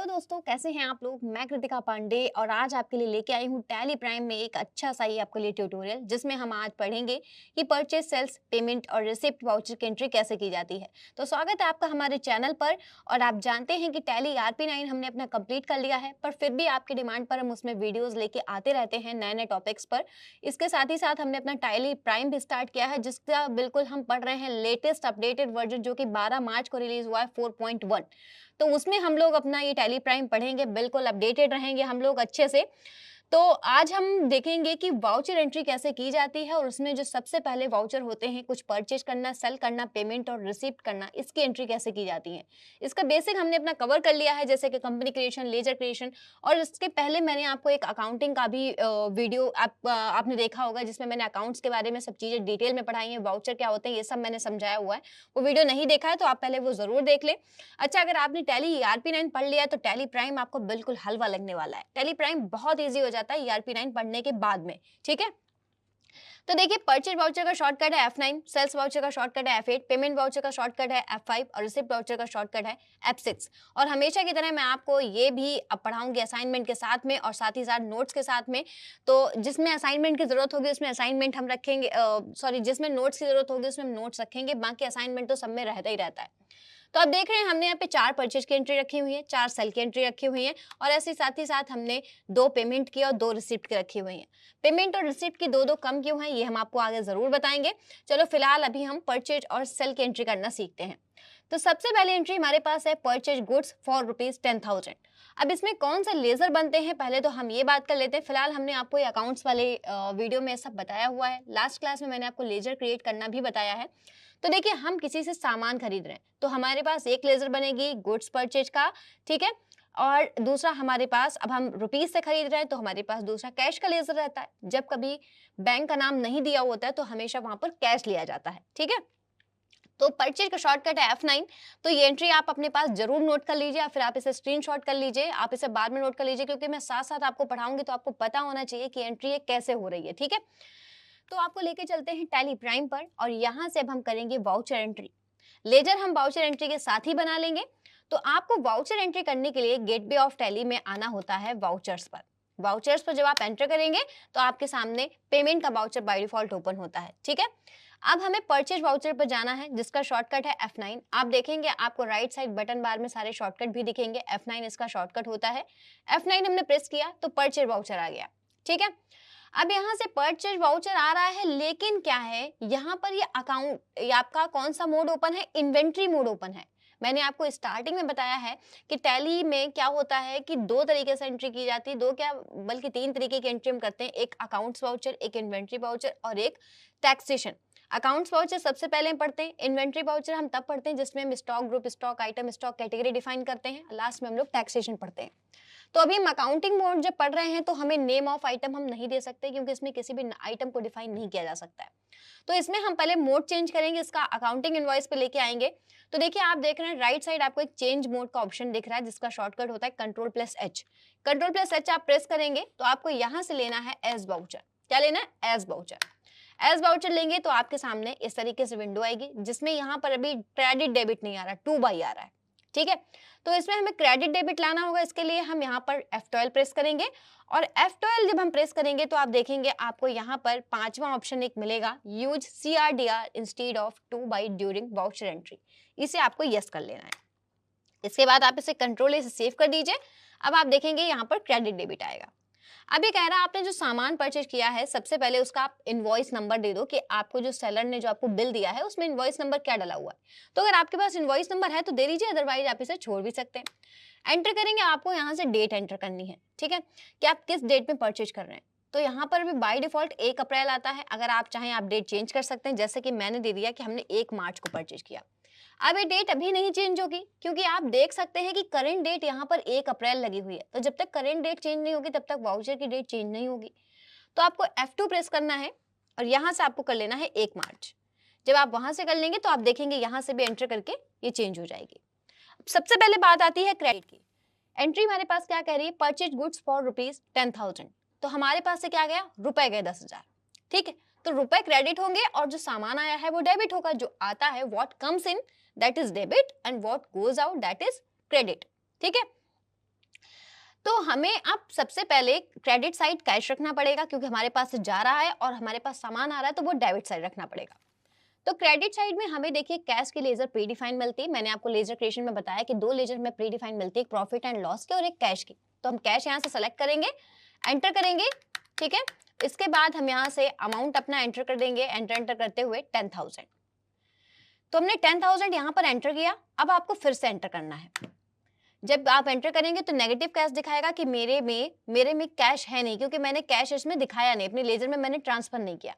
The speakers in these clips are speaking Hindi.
हेलो दोस्तों, कैसे हैं आप लोग। मैं कृतिका पांडे और आज आपके लिए लेके आई हूँ टैली प्राइम में एक अच्छा सा ही आपके लिए ट्यूटोरियल, जिसमें हम आज पढ़ेंगे कि परचेज सेल्स पेमेंट और रिसिप्ट वाउचर की एंट्री कैसे की जाती है। तो स्वागत है आपका हमारे चैनल पर। और आप जानते हैं कि टैली RP9 हमने अपना कंप्लीट कर लिया है, पर फिर भी आपकी डिमांड पर हम उसमें वीडियोज लेके आते रहते हैं नए नए टॉपिक्स पर। इसके साथ ही साथ हमने अपना टैली प्राइम भी स्टार्ट किया है, जिसका बिल्कुल हम पढ़ रहे हैं लेटेस्ट अपडेटेड वर्जन, जो कि 12 मार्च को रिलीज हुआ है 4.1। तो उसमें हम लोग अपना ये टैली प्राइम पढ़ेंगे, बिल्कुल अपडेटेड रहेंगे हम लोग अच्छे से। तो आज हम देखेंगे कि वाउचर एंट्री कैसे की जाती है, और उसमें जो सबसे पहले वाउचर होते हैं, कुछ परचेज करना, सेल करना, पेमेंट और रिसीप्ट करना, इसकी एंट्री कैसे की जाती है। इसका बेसिक हमने अपना कवर कर लिया है, जैसे कि कंपनी क्रिएशन, लेजर क्रिएशन। और इसके पहले मैंने आपको एक अकाउंटिंग का भी वीडियो आपने देखा होगा, जिसमें मैंने अकाउंट्स के बारे में सब चीजें डिटेल में पढ़ाई है, वाउचर क्या होते हैं, ये सब मैंने समझाया हुआ है। वो वीडियो नहीं देखा है तो आप पहले वो जरूर देख लें। अच्छा, अगर आपने टैली RP9 पढ़ लिया है तो टैली प्राइम आपको बिल्कुल हलवा लगने वाला है। टैली प्राइम बहुत ईजी हो जाता है RP9 पढ़ने के बाद में, ठीक है। तो देखिए, परचेज वाउचर का शॉर्टकट है F9, सेल्स वाउचर का शॉर्टकट है F8, पेमेंट वाउचर का शॉर्टकट है F5 और रिसिप्ट वाउचर का शॉर्टकट है F6। और हमेशा की तरह मैं आपको ये भी अब पढ़ाऊंगी असाइनमेंट के साथ में, और साथ ही साथ नोट्स के साथ में। तो जिसमें असाइनमेंट की जरूरत होगी उसमें असाइनमेंट हम रखेंगे, सॉरी, जिसमें नोट्स की जरूरत होगी उसमें हम नोट्स रखेंगे, बाकी असाइनमेंट तो सब में रहता ही रहता है। तो आप देख रहे हैं, हमने यहाँ पे 4 परचेज की एंट्री रखी हुई है, 4 सेल की एंट्री रखी हुई है, और ऐसे साथ ही साथ हमने 2 पेमेंट की और 2 रिसिप्ट की रखी हुई है। पेमेंट और रिसिप्ट की दो कम क्यों है, ये हम आपको आगे जरूर बताएंगे। चलो फिलहाल अभी हम परचेज और सेल की एंट्री करना सीखते हैं। तो सबसे पहले एंट्री हमारे पास है परचेज गुड्स फॉर ₹10,000। अब इसमें कौन सा लेजर बनते हैं, पहले तो हम ये बात कर लेते हैं। फिलहाल हमने आपको ये अकाउंट्स वाले वीडियो में सब बताया हुआ है। लास्ट क्लास में मैंने आपको लेजर क्रिएट करना भी बताया है। तो देखिए, हम किसी से सामान खरीद रहे हैं तो हमारे पास एक लेजर बनेगी गुड्स परचेज का, ठीक है। और दूसरा हमारे पास, अब हम रुपीज से खरीद रहे हैं तो हमारे पास दूसरा कैश का लेजर रहता है। जब कभी बैंक का नाम नहीं दिया होता है तो हमेशा वहां पर कैश लिया जाता है, ठीक है। तो परचेज का शॉर्टकट है F9। तो ये एंट्री आप अपने पास जरूर नोट कर लीजिए, या फिर आप इसे स्क्रीनशॉट कर लीजिए, आप इसे बाद में नोट कर लीजिए, क्योंकि मैं साथ साथ आपको पढ़ाऊंगी तो आपको पता होना चाहिए कि एंट्री ये कैसे हो रही है, ठीक है। तो आपको लेके चलते हैं टैली प्राइम पर, और यहाँ से अब हम करेंगे वाउचर एंट्री। लेजर हम वाउचर एंट्री के साथ ही बना लेंगे। तो आपको वाउचर एंट्री करने के लिए गेटवे ऑफ टैली में आना होता है वाउचर्स पर। वाउचर्स पर जब आप एंटर करेंगे तो आपके सामने पेमेंट का वाउचर बाय डिफॉल्ट ओपन होता है, ठीक है। अब हमें परचेज वाउचर पर जाना है, जिसका शॉर्टकट है F9। आप देखेंगे आपको राइट साइड बटन बार में सारे शॉर्टकट भी दिखेंगे, F9 इसका शॉर्टकट होता है। F9 हमने प्रेस किया तो परचेज वाउचर आ गया, ठीक है। अब यहाँ से परचेज वाउचर आ रहा है, लेकिन क्या है, यहाँ पर ये अकाउंट, ये आपका कौन सा मोड ओपन है, इन्वेंट्री मोड ओपन है। मैंने आपको स्टार्टिंग में बताया है कि टैली में क्या होता है कि 2 तरीके से एंट्री की जाती है, 2 क्या बल्कि 3 तरीके की एंट्री हम करते हैं। एक अकाउंट्स वाउचर, एक इन्वेंट्री वाउचर और एक टैक्सेशन। अकाउंट्स वाउचर सबसे पहले हम पढ़ते हैं, इन्वेंट्री वाउचर हम तब पढ़ते हैं जिसमें हम stock group, stock item, stock category define करते हैं, लास्ट में हम लोग टैक्सेशन पढ़ते हैं। तो अभी हम अकाउंटिंग मोड जब पढ़ रहे हैं तो हमें नेम ऑफ आइटम हम नहीं दे सकते, क्योंकि इसमें किसी भी आइटम को डिफाइन नहीं किया जा सकता है। तो इसमें हम पहले मोड चेंज करेंगे, इसका अकाउंटिंग इनवॉइस पे लेके आएंगे। तो देखिए, आप देख रहे हैं राइट साइड आपको एक चेंज मोड का ऑप्शन दिख रहा है, जिसका शॉर्टकट होता है Ctrl+H। Ctrl+H आप प्रेस करेंगे तो आपको यहाँ से लेना है एज वाउचर। क्या लेना है? As voucher. एज वाउचर लेंगे तो आपके सामने इस तरीके से विंडो आएगी, जिसमें यहाँ पर अभी क्रेडिट डेबिट नहीं आ रहा, 2 बाई आ रहा है, ठीक है। तो इसमें हमें क्रेडिट डेबिट लाना होगा, इसके लिए हम यहाँ पर F12 प्रेस करेंगे। और F12 जब हम प्रेस करेंगे तो आप देखेंगे आपको यहाँ पर 5वां ऑप्शन एक मिलेगा, use CRDR instead of 2 by during voucher entry. इसे आपको यस कर लेना है। इसके बाद आप इसे कंट्रोल से सेव कर दीजिए। अब आप देखेंगे यहाँ पर क्रेडिट डेबिट आएगा। अब ये कह रहा है आपने जो सामान परचेज किया है, सबसे पहले उसका आप इनवॉइस नंबर दे दो, कि आपको जो सेलर ने जो आपको बिल दिया है उसमें इनवॉइस नंबर क्या डला हुआ है। तो अगर आपके पास इनवॉइस नंबर है तो दे दीजिए, अदरवाइज आप इसे छोड़ भी सकते हैं। एंटर करेंगे, आपको यहाँ से डेट एंटर करनी है, ठीक है, कि आप किस डेट में परचेज कर रहे हैं। तो यहाँ पर भी बाय डिफॉल्ट 1 अप्रैल आता है। अगर आप चाहें आप डेट चेंज कर सकते हैं, जैसे कि मैंने दे दिया कि हमने 1 मार्च को परचेज किया। अब ये डेट अभी नहीं चेंज होगी, क्योंकि आप देख सकते हैं कि करंट डेट यहाँ पर 1 अप्रैल लगी हुई है। तो जब तक करंट डेट चेंज नहीं होगी तब तक वाउचर की डेट चेंज नहीं होगी। तो आपको F2 प्रेस करना है, और यहाँ से आपको कर लेना है 1 मार्च। जब आप वहां से कर लेंगे तो आप देखेंगे यहाँ से भी एंटर करके ये चेंज हो जाएगी। सबसे पहले बात आती है क्रेडिट की। एंट्री हमारे पास क्या कह रही है, परचेज गुड्स फॉर ₹10,000। तो हमारे पास से क्या गया, रुपए गए 10,000, ठीक है। तो रुपए क्रेडिट होंगे और जो सामान आया है वो डेबिट होगा। जो आता है, what comes in that is debit, and what goes out that is credit, ठीक है। तो हमें अब सबसे पहले क्रेडिट साइड कैश रखना पड़ेगा, क्योंकि हमारे पास से जा रहा है और हमारे पास सामान आ रहा है, तो वो डेबिट साइड रखना पड़ेगा। तो क्रेडिट साइड में हमें देखिए कैश की लेजर प्री डिफाइन मिलती है। मैंने आपको लेजर क्रिएशन में बताया कि 2 लेजर में प्री डिफाइन मिलती है, एक प्रॉफिट एंड लॉस की और एक कैश की। तो हम कैश यहाँ से सेलेक्ट करेंगे, एंटर करेंगे, ठीक है। इसके बाद हम यहाँ से अमाउंट अपना एंटर कर देंगे, एंटर करते हुए 10,000। तो हमने 10,000 यहाँ पर एंटर किया। अब आपको फिर से एंटर करना है। जब आप एंटर करेंगे तो नेगेटिव कैश दिखाएगा कि मेरे में कैश है नहीं, क्योंकि मैंने कैश इसमें दिखाया नहीं, अपने लेजर में मैंने ट्रांसफर नहीं किया।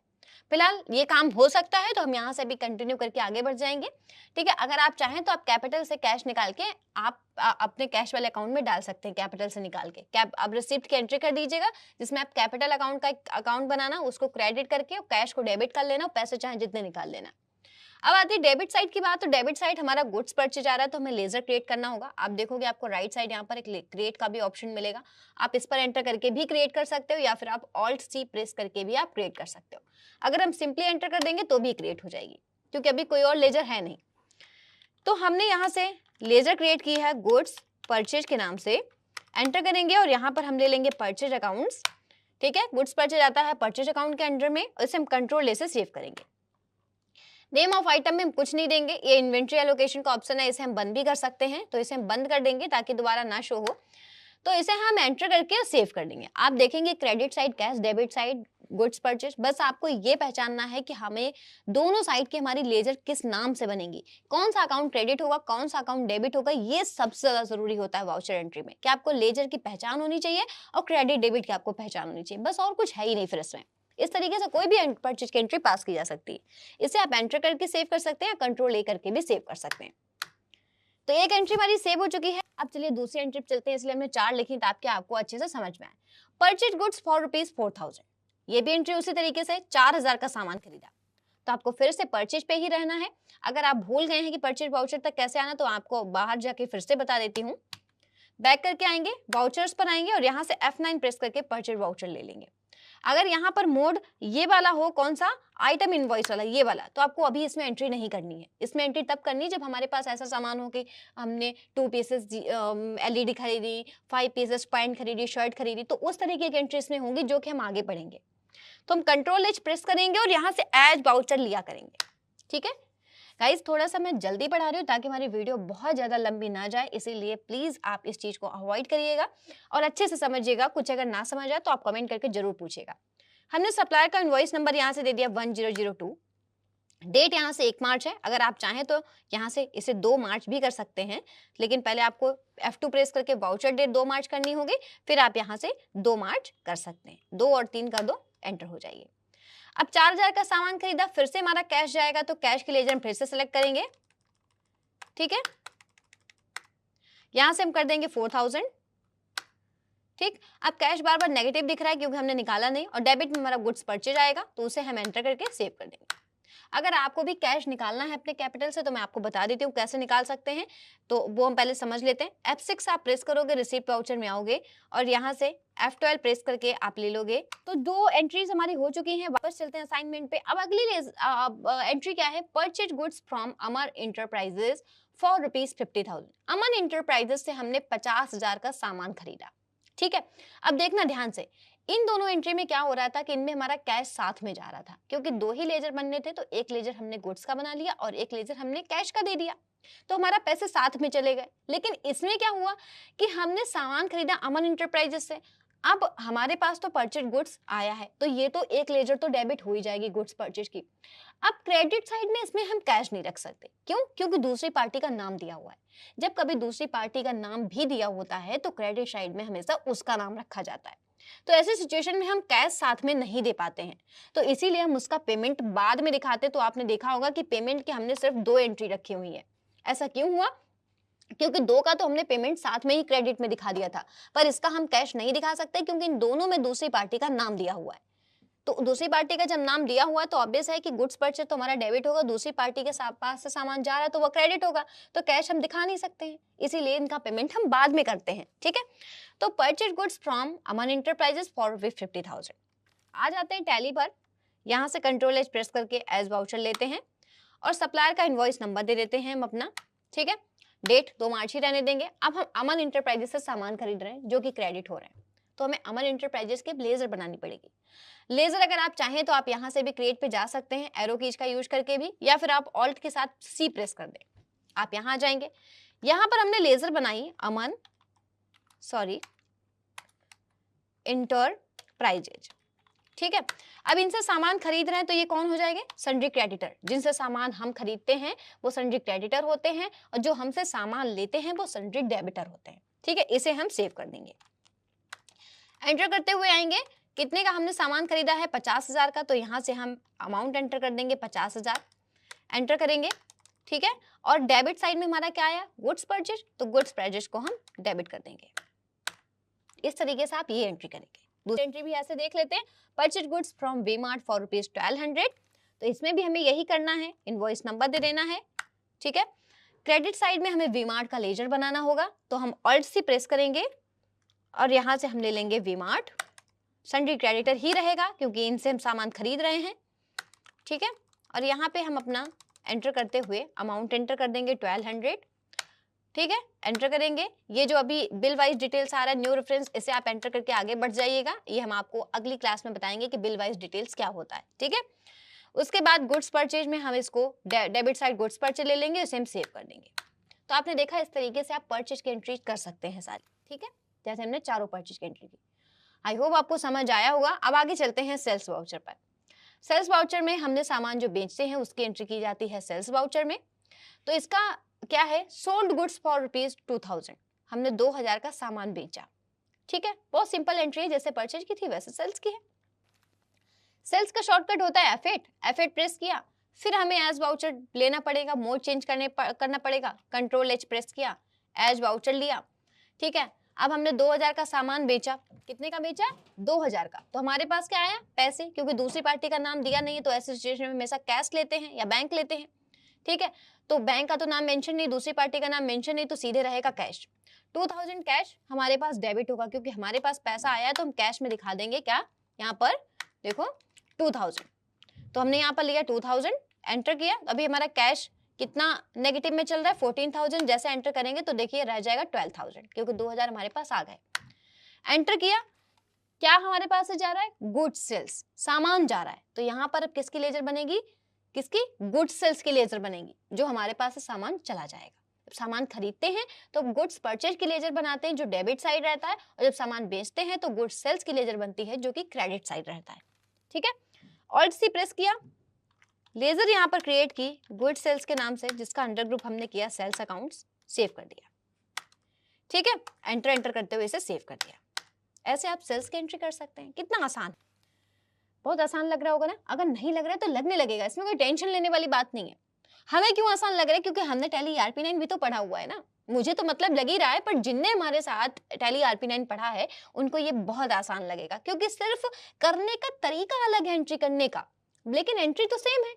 फिलहाल ये काम हो सकता है, तो हम यहाँ से भी कंटिन्यू करके आगे बढ़ जाएंगे, ठीक है। अगर आप चाहें तो आप कैपिटल से कैश निकाल के आप अपने कैश वाले अकाउंट में डाल सकते हैं, कैपिटल से निकाल के। आप रिसिप्ट की एंट्री कर दीजिएगा, जिसमें आप कैपिटल अकाउंट का एक अकाउंट बनाना, उसको क्रेडिट करके कैश को डेबिट कर लेना, पैसे चाहे जितने निकाल लेना। अब आती है डेबिट साइड की बात। तो डेबिट साइड हमारा गुड्स परचेज आ रहा है, तो हमें लेजर क्रिएट करना होगा। आप देखोगे आपको राइट साइड यहाँ पर एक क्रिएट का भी ऑप्शन मिलेगा। आप इस पर एंटर करके भी क्रिएट कर सकते हो, या फिर आप ऑल्ट सी प्रेस करके भी आप क्रिएट कर सकते हो। अगर हम सिंपली एंटर कर देंगे तो भी क्रिएट हो जाएगी, क्योंकि अभी कोई और लेजर है नहीं। तो हमने यहाँ से लेजर क्रिएट की है गुड्स परचेज के नाम से, एंटर करेंगे और यहाँ पर हम ले लेंगे परचेज अकाउंट्स, ठीक है। गुड्स परचेज आता है परचेज अकाउंट के अंडर में, इसे हम कंट्रोल ए से सेव करेंगे। नेम ऑफ आइटम में हम कुछ नहीं देंगे, ये इन्वेंट्री एलोकेशन का ऑप्शन है, इसे हम बंद भी कर सकते हैं, तो इसे हम बंद कर देंगे ताकि दोबारा ना शो हो। तो इसे हम एंटर करके सेव कर देंगे। आप देखेंगे credit side cash, debit side goods purchase. बस आपको ये पहचानना है कि हमें दोनों साइड की हमारी लेजर किस नाम से बनेगी, कौन सा अकाउंट क्रेडिट होगा, कौन सा अकाउंट डेबिट होगा। ये सबसे ज्यादा जरूरी होता है वाउचर एंट्री में, कि आपको लेजर की पहचान होनी चाहिए और क्रेडिट डेबिट की आपको पहचान होनी चाहिए, बस और कुछ है ही नहीं फिर इसमें। इस तरीके से कोई भी परचेज की एंट्री पास की जा सकती है। इसे आप एंटर करके सेव कर सकते हैं, कंट्रोल ए करके भी सेव कर सकते हैं। तो एक एंट्री हमारी सेव हो चुकी है। अब चलिए दूसरी एंट्री पे चलते हैं, इसलिए हमने 4 लिखी ताकि आपको अच्छे से समझ में आए। परचेज गुड्स फॉर ₹4,000, ये भी एंट्री उसी तरीके से 4,000 का सामान खरीदा, तो आपको फिर से परचेज पे ही रहना है। अगर आप भूल गए हैं कि परचेज वाउचर तक कैसे आना, तो आपको बाहर जाके फिर से बता देती हूँ। बैक करके आएंगे, वाउचर्स पर आएंगे और यहाँ से F9 प्रेस करके परचेज वाउचर ले लेंगे। अगर यहाँ पर मोड ये वाला हो, कौन सा, आइटम इनवॉइस वाला, ये वाला, तो आपको अभी इसमें एंट्री नहीं करनी है। इसमें एंट्री तब करनी है जब हमारे पास ऐसा सामान हो कि हमने 2 पीसेस LED खरीदी, 5 पीसेस पैंट खरीदी, शर्ट खरीदी, तो उस तरीके की एंट्री इसमें होंगी जो कि हम आगे पढ़ेंगे। तो हम कंट्रोल एच प्रेस करेंगे और यहाँ से एज वाउचर लिया करेंगे, ठीक है। गाइज थोड़ा सा मैं जल्दी पढ़ा रही हूँ ताकि हमारी वीडियो बहुत ज़्यादा लंबी ना जाए, इसीलिए प्लीज़ आप इस चीज़ को अवॉइड करिएगा और अच्छे से समझिएगा। कुछ अगर ना समझ आए तो आप कमेंट करके जरूर पूछिएगा। हमने सप्लायर का इनवॉइस नंबर यहाँ से दे दिया 1002, डेट यहाँ से 1 मार्च है। अगर आप चाहें तो यहाँ से इसे 2 मार्च भी कर सकते हैं, लेकिन पहले आपको F2 प्रेस करके वाउचर डेट 2 मार्च करनी होगी, फिर आप यहाँ से 2 मार्च कर सकते हैं। 2 और 3 का 2 एंटर हो जाइए। अब 4,000 का सामान खरीदा, फिर से हमारा कैश जाएगा, तो कैश की लेजर फिर से सेलेक्ट करेंगे, ठीक है। यहां से हम कर देंगे 4,000, ठीक। अब कैश बार बार नेगेटिव दिख रहा है क्योंकि हमने निकाला नहीं, और डेबिट में हमारा गुड्स परचेज आएगा, तो उसे हम एंटर करके सेव कर देंगे। अगर आपको भी कैश निकालना है अपने कैपिटल से, तो मैं आपको बता देती हूँ कैसे निकाल सकते हैं, तो वो हम पहले समझ लेते हैं। F6 आप प्रेस करोगे, रिसीप्ट वाउचर में आओगे और यहाँ से F12 प्रेस करके आप ले लोगे। तो 2 एंट्रीज हमारी हो चुकी हैं। वापस चलते हैं असाइनमेंट पे। अब अगली एंट्री क्या है, purchase goods from Amar enterprises for ₹50,000। Aman enterprises से हमने 50,000 का सामान खरीदा, ठीक है। अब देखना ध्यान से, इन दोनों एंट्री में क्या हो रहा था कि इनमें हमारा कैश साथ में जा रहा था, क्योंकि 2 ही लेजर बनने थे, तो एक लेजर हमने गुड्स का बना लिया और एक लेजर हमने कैश का दे दिया, तो हमारा पैसे साथ में चले गए। लेकिन इसमें क्या हुआ कि हमने सामान खरीदा अमन इंटरप्राइजेस से, अब हमारे पास तो परचेज गुड्स आया है, तो ये तो एक लेजर तो डेबिट हो ही जाएगी गुड्स परचेज की। अब क्रेडिट साइड में इसमें हम कैश नहीं रख सकते, क्यों, क्योंकि दूसरी पार्टी का नाम दिया हुआ है। जब कभी दूसरी पार्टी का नाम भी दिया होता है तो क्रेडिट साइड में हमेशा उसका नाम रखा जाता है, तो ऐसी सिचुएशन में हम कैश साथ में नहीं दे पाते हैं, तो इसीलिए हम उसका पेमेंट बाद में दिखाते। तो आपने देखा होगा कि पेमेंट की हमने सिर्फ 2 एंट्री रखी हुई है। ऐसा क्यों हुआ, क्योंकि 2 का तो हमने पेमेंट साथ में ही क्रेडिट में दिखा दिया था, पर इसका हम कैश नहीं दिखा सकते क्योंकि इन दोनों में दूसरी पार्टी का नाम दिया हुआ है। तो दूसरी पार्टी का जब नाम दिया हुआ है तो ऑब्वियस है कि गुड्स परचेज तो हमारा डेबिट होगा, दूसरी पार्टी के पास से सामान जा रहा है तो वो क्रेडिट होगा, तो कैश हम दिखा नहीं सकते हैं, इसीलिए इनका पेमेंट हम बाद में करते हैं, ठीक है। तो purchase goods from Aman enterprises for 50,000। आ जाते हैं टैली पर, यहाँ से कंट्रोल एच प्रेस करके एज वाउचर लेते हैं और सप्लायर का इनवॉइस नंबर दे देते हैं हम अपना, ठीक है। डेट 2 मार्च ही रहने देंगे। अब हम अमन इंटरप्राइजेस से सामान खरीद रहे हैं जो कि क्रेडिट हो रहे हैं, तो हमें अमन इंटरप्राइजेस की लेजर बनानी पड़ेगी। लेजर अगर आप चाहें तो आप यहाँ से भी क्रिएट पे जा सकते हैं एरो कीज का यूज करके भी, या फिर आप ऑल्ट के साथ सी प्रेस कर दें। आप यहाँ आ जाएंगे, यहाँ पर हमने लेजर बनाई अमन इंटरप्राइजेज, ठीक है। अब इनसे सामान खरीद रहे हैं तो ये कौन हो जाएंगे? Sundry creditor. जिनसे सामान हम खरीदते हैं वो सन्ड्री क्रेडिटर होते हैं, और जो हमसे सामान लेते हैं वो सन्ड्री डेबिटर होते हैं, ठीक है। इसे हम सेव कर देंगे। एंटर करते हुए आएंगे, कितने का हमने सामान खरीदा है? 50,000 का, तो यहाँ से हम अमाउंट एंटर कर देंगे 50,000, एंटर करेंगे, ठीक है। और डेबिट साइड में हमारा क्या आया? गुड्स परचेज, तो गुड्स परचेज को हम डेबिट कर देंगे। इस तरीके से आप ये एंट्री करेंगे। दूसरी एंट्री भी ऐसे देख लेते हैं, purchase goods from V mart for ₹1200, तो इसमें भी हमें यही करना है, इनवॉइस नंबर दे देना है, ठीक है। क्रेडिट साइड में हमें वी मार्ट का लेजर बनाना होगा, तो हम ऑल्ट सी प्रेस करेंगे और यहाँ से हम ले लेंगे वी मार्ट। सन्ड्री क्रेडिटर ही रहेगा क्योंकि इनसे हम सामान खरीद रहे हैं, ठीक है। और यहाँ पे हम अपना एंटर करते हुए अमाउंट एंटर कर देंगे 1200, ठीक है। एंटर करेंगे, ये जो अभी बिल वाइज डिटेल्स आ रहा है न्यू रेफरेंस, इसे आप एंटर करके आगे बढ़ जाइएगा। ये हम आपको अगली क्लास में बताएंगे कि बिल वाइज डिटेल्स क्या होता है, ठीक है। उसके बाद गुड्स परचेज में हम इसको डेबिट साइड गुड्स परचेज ले लेंगे, इसे हम सेव कर देंगे। तो आपने देखा इस तरीके से आप परचेज की एंट्री कर सकते हैं सारी, ठीक है, जैसे हमने चारों परचेज की एंट्री की। आई होप आपको समझ आया होगा। अब आगे चलते हैं सेल्स वाउचर पर। सेल्स वाउचर में हमने सामान जो बेचते हैं उसकी एंट्री की जाती है सेल्स वाउचर में। तो इसका क्या है? सोल्ड गुड्स फॉर ₹2000, हमने 2000 का सामान बेचा, ठीक है। बहुत सिंपल एंट्री है, जैसे परचेज की थी वैसे सेल्स की है। सेल्स का शॉर्टकट होता है F8 प्रेस किया, फिर हमें एज वाउचर लेना पड़ेगा, मोड चेंज करना पड़ेगा, Ctrl H प्रेस किया, एज वाउचर लिया, ठीक है। अब हमने 2000 का सामान बेचा, कितने का बेचा? 2000 का। तो हमारे पास क्या आया? पैसे, क्योंकि दूसरी पार्टी का नाम दिया नहीं है, तो ऐसी सिचुएशन में हमेशा कैश लेते हैं या बैंक लेते हैं, ठीक है। तो बैंक का तो नाम मेंशन नहीं, दूसरी पार्टी का नाम मेंशन नहीं, तो सीधे रहेगा कैश। 2000 कैश हमारे पास डेबिट होगा, क्योंकि हमारे पास पैसा आया है तो हम कैश में दिखा देंगे क्या? यहाँ पर देखो 2000, तो हमने यहाँ पर लिया 2000, एंटर किया। अभी हमारा कैश कितना नेगेटिव में चल रहा है? 14,000। जैसे एंटर करेंगे तो देखिए रह जाएगा 12,000, क्योंकि 2000 हमारे पास आ गए। एंटर किया, क्या हमारे पास से जा रहा है? गुड्स सेल्स, सामान जा रहा है। तो यहाँ पर अब किसकी लेजर बनेगी? किसकी? गुड्स सेल्स की लेजर बनेगी, जो हमारे पास से सामान चला जाएगा। जब सामान खरीदते हैं तो गुड्स परचेज की लेजर बनाते हैं, जो डेबिट साइड रहता है, और जब सामान बेचते हैं तो गुड्स सेल्स की लेजर बनती है, जो कि क्रेडिट साइड रहता है, ठीक है। ऑल्ट सी प्रेस किया, लेजर यहाँ पर क्रिएट की गुड सेल्स के नाम से, जिसका अंडर ग्रुप हमने किया सेल्स अकाउंट्स, सेव कर दिया, ठीक है। एंटर करते हुए इसे सेव कर दिया। ऐसे आप सेल्स की एंट्री कर सकते हैं। कितना आसान, बहुत आसान लग रहा होगा ना? अगर नहीं लग रहा है तो लगने लगेगा, इसमें कोई टेंशन लेने वाली बात नहीं है। हमें क्यों आसान लग रहा है? क्योंकि हमने टैली ERP9 भी तो पढ़ा हुआ है ना। मुझे तो मतलब लग ही रहा है, पर जिनने हमारे साथ टैली ERP9 पढ़ा है उनको ये बहुत आसान लगेगा, क्योंकि सिर्फ करने का तरीका अलग है एंट्री करने का, लेकिन एंट्री तो सेम है।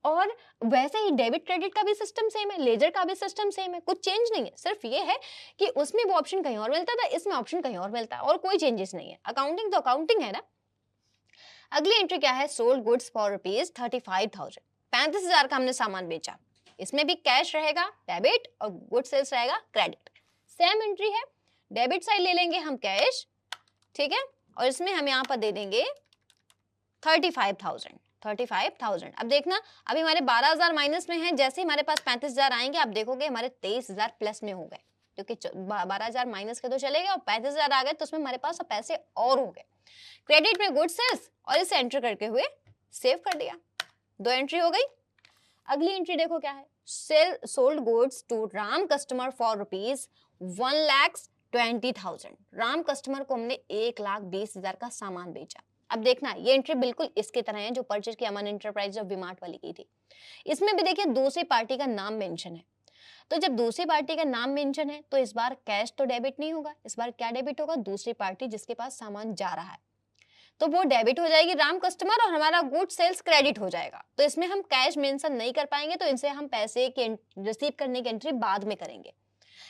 और वैसे ही डेबिट क्रेडिट का भी सिस्टम सेम है, लेजर का भी सिस्टम सेम है, कुछ चेंज नहीं है। सिर्फ ये है कि उसमें वो ऑप्शन कहीं और मिलता था, इसमें ऑप्शन कहीं और मिलता है, और कोई चेंजेस नहीं है। अकाउंटिंग तो अकाउंटिंग है ना। अगली एंट्री क्या है? सोल्ड गुड्स फॉर ₹35,000, 35,000 का हमने सामान बेचा। इसमें भी कैश रहेगा डेबिट और गुड सेल्स रहेगा क्रेडिट। सेम एंट्री है, डेबिट साइड ले लेंगे हम कैश, ठीक है, और इसमें हम यहाँ पर दे देंगे 35,000। अब देखना, अभी हमारे 12,000 माइनस में है, जैसे हमारे पास 35,000 आएंगे आप देखोगे हमारे 23,000 प्लस में हो गए, क्योंकि 12,000 माइनस के तो चले गए और 35,000 आ गए, तो उसमें हमारे पास पैसे और हो गए। क्रेडिट में गुड सेल्स, और इसे एंटर करके हुए सेव कर दिया। 2 एंट्री हो गई। अगली एंट्री देखो क्या है? Sold goods to Ram customer for ₹1,20,000। Ram customer को हमने 1,20,000 का सामान बेचा। अब देखना, ये एंट्री बिल्कुल इसके तरह है जो परचेज की अमन एंटरप्राइज और विमार्ट वाली की थी। इसमें भी देखिए दूसरी पार्टी का नाम मेंशन है, तो जब दूसरी पार्टी का नाम मेंशन है तो इस बार कैश तो डेबिट नहीं होगा, इस बार क्या डेबिट होगा? दूसरी पार्टी जिसके पास सामान जा रहा है, तो वो डेबिट हो जाएगी राम कस्टमर, और हमारा गुड सेल्स क्रेडिट हो जाएगा। तो इसमें हम कैश मेंशन नहीं कर पाएंगे, तो इनसे हम पैसे की रिसीव करने की एंट्री बाद में करेंगे।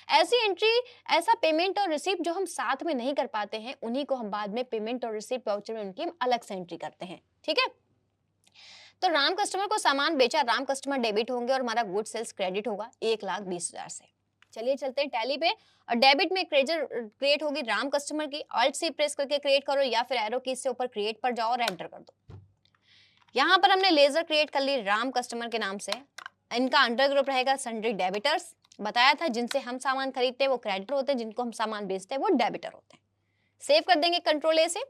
ऐसी एंट्री, ऐसा पेमेंट और रिसीव जो हम साथ में नहीं कर पाते हैं, उन्हीं को हम बाद में पेमेंट और रिसीव वाउचर में उनकी हम अलग से एंट्री करते हैं, ठीक है। तो राम कस्टमर को सामान बेचा, राम कस्टमर डेबिट होंगे और हमारा गुड सेल्स क्रेडिट होगा 1,20,000 से। चलिए चलते हैं टैली पे, और डेबिट में क्रिएट होगी राम कस्टमर की। ऑल्ट सी प्रेस करके क्रिएट करो या फिर एरो की से ऊपर क्रिएट पर जाओ और एंटर कर दो। यहाँ पर हमने लेजर क्रिएट कर ली राम कस्टमर के नाम से। इनका अंडर ग्रुप रहेगा सन्ड्री डेबिटर्स। बताया था जिनसे हम सामान खरीदते हैं वो क्रेडिटर होते हैं, जिनको हम सामान बेचते हैं वो डेबिटर होते हैं। सेव कर देंगे कंट्रोल ए से,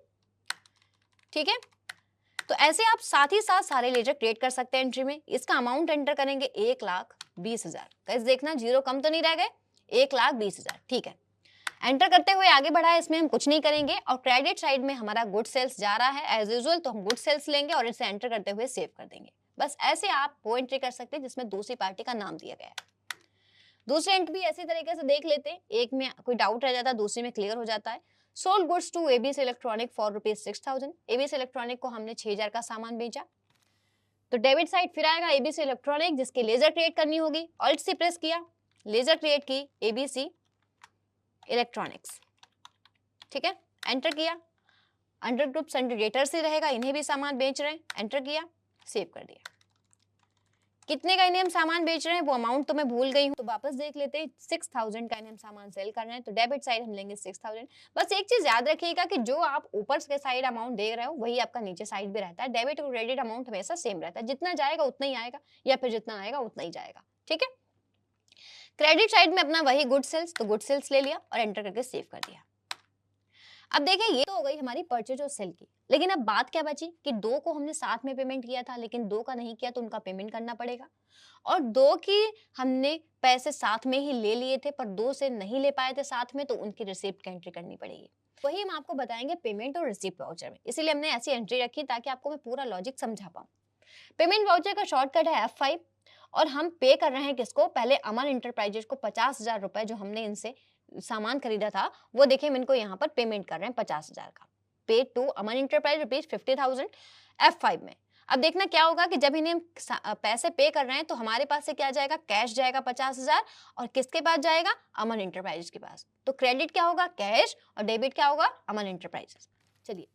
ठीक है। तो ऐसे आप साथ ही साथ सारे लेजर क्रिएट कर सकते हैं एंट्री में। इसका अमाउंट एंटर करेंगे 1,20,000। कैसे देखना, जीरो कम तो नहीं रह गए, 1,20,000, ठीक है। एंटर करते हुए आगे बढ़ा है, इसमें हम कुछ नहीं करेंगे। और क्रेडिट साइड में हमारा गुड सेल्स जा रहा है एज यूजुअल, तो हम गुड सेल्स लेंगे और इसे एंटर करते हुए सेव कर देंगे। बस ऐसे आप वो एंट्री कर सकते हैं जिसमें दूसरी पार्टी का नाम दिया गया है। दूसरी एंट्री भी ऐसी तरीके से देख लेते हैं, एक में कोई डाउट रह जाता है दूसरी में क्लियर हो जाता है। Sold goods to ABC electronic for ₹6,000। ABC electronic को हमने 6,000 का सामान बेचा। तो डेबिट साइड फिर आएगा एबीसी इलेक्ट्रॉनिक, जिसकी लेजर क्रिएट करनी होगी। ऑल्ट सी प्रेस किया, लेजर क्रिएट की एबीसी इलेक्ट्रॉनिक्स, ठीक है। एंटर किया, अंडर ग्रुप सन्ड्री से रहेगा, इन्हें भी सामान बेच रहे हैं। एंटर किया, सेव कर दिया। कितने का इन्हें हम सामान बेच रहे हैं वो अमाउंट तो मैं भूल गई हूँ, तो वापस देख लेते हैं। 6,000 का इन्हें हम सामान सेल कर रहे हैं, तो डेबिट साइड हम लेंगे 6,000। बस एक चीज याद रखिएगा कि जो आप ऊपर के साइड अमाउंट दे रहे हो वही आपका नीचे साइड भी रहता है। डेबिट और क्रेडिट अमाउंट हमेशा सेम रहता है, जितना जाएगा उतना ही आएगा या फिर जितना आएगा उतना ही जाएगा, ठीक है। क्रेडिट साइड में अपना वही गुड सेल्स, तो गुड सेल्स ले लिया और एंटर करके सेव कर दिया। अब देखें, ये तो हो गई हमारी परचेज और सेल की, लेकिन अब बात क्या बची कि दो को हमने साथ में पेमेंट किया था लेकिन दो का नहीं किया, तो उनका पेमेंट करना पड़ेगा। और दो की हमने पैसे साथ में ही ले लिए थे पर दो से नहीं ले पाए थे साथ में, तो उनकी रिसिप्ट की एंट्री करनी पड़ेगी। वही हम आपको बताएंगे पेमेंट और रिसिप्ट वाउचर में, इसीलिए हमने ऐसी एंट्री रखी ताकि आपको मैं पूरा लॉजिक समझा पाऊँ। पेमेंट वाउचर का शॉर्टकट है F5, और हम पे कर रहे हैं किसको, पहले अमन इंटरप्राइजेज को 50,000 रुपए जो हमने इनसे सामान खरीदा था वो देखिए हम इनको यहाँ पर पेमेंट कर रहे हैं 50,000 का। पे टू अमन इंटरप्राइज ₹50,000 F5 में। अब देखना क्या होगा कि जब इन्हें पैसे पे कर रहे हैं तो हमारे पास से क्या जाएगा, कैश जाएगा 50,000, और किसके पास जाएगा, अमन इंटरप्राइजेज के पास। तो क्रेडिट क्या होगा, कैश, और डेबिट क्या होगा, अमन इंटरप्राइजेज। चलिए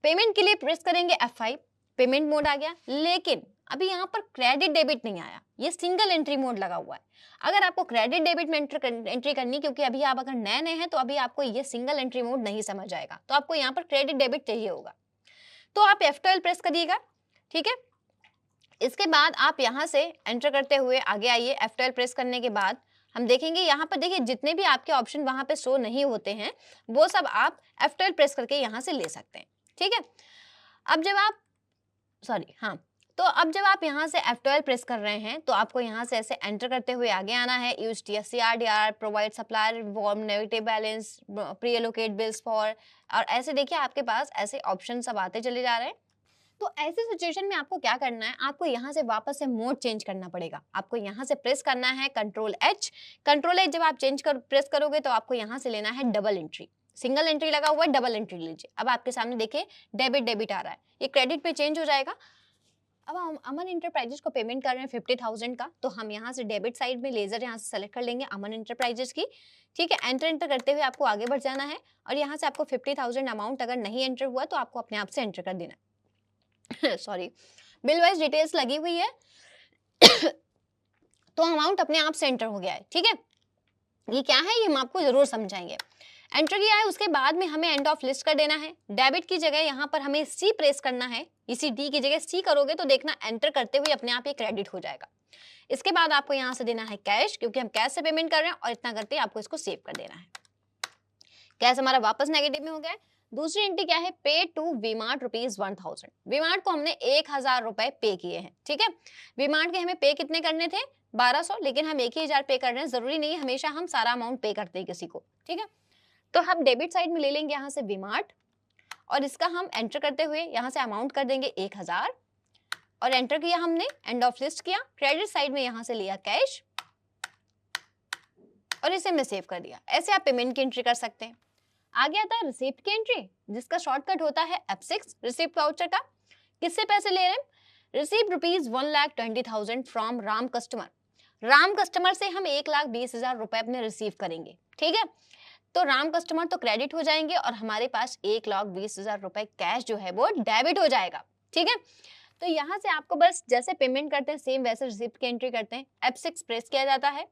पेमेंट के लिए प्रेस करेंगे F5, पेमेंट मोड आ गया। लेकिन अभी यहाँ पर क्रेडिट डेबिट नहीं आया, ये सिंगल एंट्री मोड लगा हुआ है। अगर आपको क्रेडिट डेबिट में एंट्री करनी, क्योंकि अभी आप अगर नए नए हैं तो अभी आपको ये सिंगल एंट्री मोड नहीं समझ आएगा, तो आपको यहाँ पर क्रेडिट डेबिट चाहिए होगा, तो आप F12 प्रेस करिएगा, ठीक है। इसके बाद आप यहाँ से एंटर करते हुए आगे आइए। F12 प्रेस करने के बाद हम देखेंगे यहाँ पर, देखिए जितने भी आपके ऑप्शन वहां पे शो नहीं होते हैं वो सब आप F12 प्रेस करके यहाँ से ले सकते हैं, ठीक है। अब जब आप तो अब जब आप यहाँ से F12 प्रेस कर रहे हैं तो आपको यहाँ से ऐसे एंटर करते हुए आगे आना है। Use TSCR, provide supplier warm negative balance, pre allocate bills for, और ऐसे देखिए आपके पास ऐसे ऑप्शन सब आते चले जा रहे हैं। तो ऐसे सिचुएशन में आपको क्या करना है, आपको यहाँ से वापस से मोड चेंज करना पड़ेगा। आपको यहाँ से प्रेस करना है कंट्रोल H। जब आप प्रेस करोगे तो आपको यहाँ से लेना है डबल एंट्री। सिंगल एंट्री लगा हुआ है, डबल एंट्री लीजिए। अब आपके सामने देखिए डेबिट आ रहा है, ये क्रेडिट पे चेंज हो जाएगा। अब हम अमन इंटरप्राइजेज को पेमेंट कर रहे हैं 50,000 का, तो हम यहाँ से डेबिट साइड में लेजर यहाँ से सेलेक्ट कर लेंगे अमन इंटरप्राइजेज की, ठीक है। एंटर करते हुए आपको आगे बढ़ जाना है, और यहाँ से आपको 50,000 अमाउंट अगर नहीं एंटर हुआ तो आपको अपने आप से एंटर कर देना सॉरी, बिल वाइज डिटेल्स लगी हुई है तो अमाउंट अपने आप से एंटर हो गया है, ठीक है। ये क्या है ये हम आपको जरूर समझाएंगे। एंटर किया है, उसके बाद में हमें एंड ऑफ लिस्ट कर देना है। डेबिट की जगह यहाँ पर हमें C प्रेस करना है, इसी D की जगह C करोगे तो देखना एंटर करते हुए अपने आप ये क्रेडिट हो जाएगा। इसके बाद आपको यहाँ से देना है कैश, क्योंकि हम कैश से पेमेंट कर रहे हैं, और इतना करते ही आपको इसको सेव कर देना है। कैश हमारा वापस नेगेटिव में हो गया है। दूसरी एंट्री क्या है, पे टू वीमार्ट ₹1,000। वीमार्ट को हमने 1,000 रुपए पे किए हैं, ठीक है। वीमार्ट के हमें पे कितने करने थे, 1,200, लेकिन हम 1,000 पे कर रहे हैं। जरूरी नहीं है हमेशा हम सारा अमाउंट पे करते हैं किसी को, ठीक है। तो हम डेबिट साइड में ले लेंगे यहाँ से वीमार्ट, और इसका हम एंटर करते हुए यहाँ से अमाउंट कर देंगे 1,000, और एंटर किया हमने, एंड ऑफ लिस्ट किया। क्रेडिट साइड में यहाँ से लिया कैश, और इसे मैं सेव कर दिया। ऐसे आप पेमेंट की एंट्री कर सकते हैं। आगे आता है रिसिप्ट की एंट्री, जिसका शॉर्टकट होता है F6, रिसिप्ट वाउचर का। किससे पैसे ले रहे हैं, receive ₹1,20,000 from Ram customer. Ram customer से हम 1,20,000 रुपए अपने रिसीव करेंगे, ठीक है। तो राम कस्टमर तो क्रेडिट हो जाएंगे और हमारे पास 1,20,000 रुपए कैश जो है वो डेबिट हो जाएगा, ठीक है। तो यहाँ से आपको बस जैसे पेमेंट करते हैं सेम वैसे रिसिप्ट की एंट्री करते हैं। F6 प्रेस किया जाता है।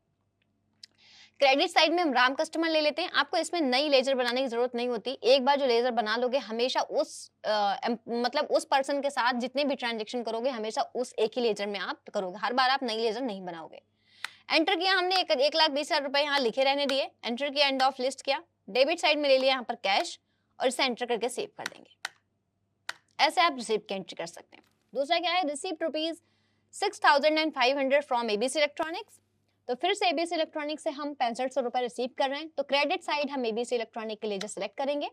क्रेडिट साइड में हम राम कस्टमर ले लेते हैं। आपको इसमें नई लेजर बनाने की जरूरत नहीं होती। एक बार जो लेजर बना लोगे हमेशा मतलब उस पर्सन के साथ जितने भी ट्रांजेक्शन करोगे हमेशा उस एक ही लेजर में आप करोगे, हर बार आप नई लेजर नहीं बनाओगे। एंटर किया हमने, 1,20,000 रुपए यहाँ लिखे रहने दिए। एंटर किया, एंड ऑफ लिस्ट किया, डेबिट साइड में ले लिया यहाँ पर कैश और इसे एंटर करके सेव कर देंगे। ऐसे आप रिसिप्ट की एंट्री कर सकते हैं। दूसरा क्या है, रिसिप्ट ₹6,500 फ्रॉम एबीसी इलेक्ट्रॉनिक्स। तो फिर से एबीसी इलेक्ट्रॉनिक से हम 6500 रुपए रिसीव कर रहे हैं। तो क्रेडिट साइड हम एबीसी इलेक्ट्रॉनिक के लिए जो सिलेक्ट करेंगे,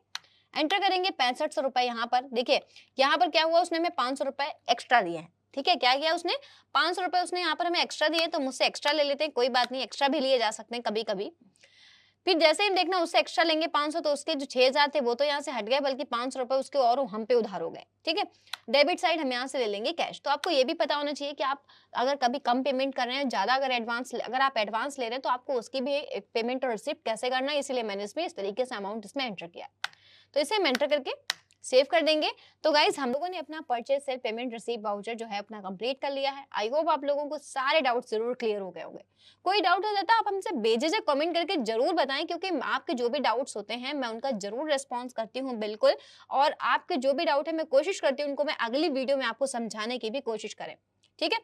एंटर करेंगे 6500 रुपए। यहाँ पर देखिए, यहाँ पर क्या हुआ, उसने हमें 500 रुपए एक्स्ट्रा दिए हैं। ठीक है, क्या किया उसने, 500 रुपए उसने यहाँ पर हमें एक्स्ट्रा दिए, तो मुझसे एक्स्ट्रा ले लेते हैं, कोई बात नहीं, एक्स्ट्रा भी लिए जा सकते हैं कभी कभी। फिर जैसे ही देखना उससे एक्स्ट्रा लेंगे 500, तो उसके जो 6000 थे वो तो यहाँ से हट गए, बल्कि 500 रुपए उसके और हम पे उधार हो गए। ठीक है, डेबिट साइड हम यहाँ से ले लेंगे कैश। तो आपको ये भी पता होना चाहिए कि आप अगर कभी कम पेमेंट कर रहे हैं, ज्यादा अगर आप एडवांस ले रहे हैं, तो आपको उसकी भी पेमेंट और रिसिप्ट कैसे करना है, इसीलिए मैंने इसमें इस तरीके से अमाउंट इसमें एंटर किया। तो इसे हम एंटर करके सेव कर देंगे। तो गाइज हम लोगों ने अपना purchase sale payment receive voucher जो है अपना कंप्लीट कर लिया है। आई होप आप लोगों को सारे डाउट्स जरूर क्लियर हो गए होंगे। कोई डाउट हो जाता है आप हमसे बेझिझक कमेंट करके जरूर बताएं, क्योंकि आपके जो भी डाउट्स होते हैं मैं उनका जरूर रिस्पॉन्स करती हूँ बिल्कुल। और आपके जो भी डाउट है मैं कोशिश करती हूँ उनको मैं अगली वीडियो में आपको समझाने की भी कोशिश करें। ठीक है,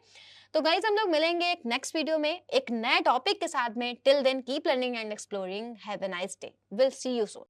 तो गाइज हम लोग मिलेंगे एक नेक्स्ट वीडियो में एक नए टॉपिक के साथ में। Till then keep learning and exploring. Have a nice day. Will see you soon.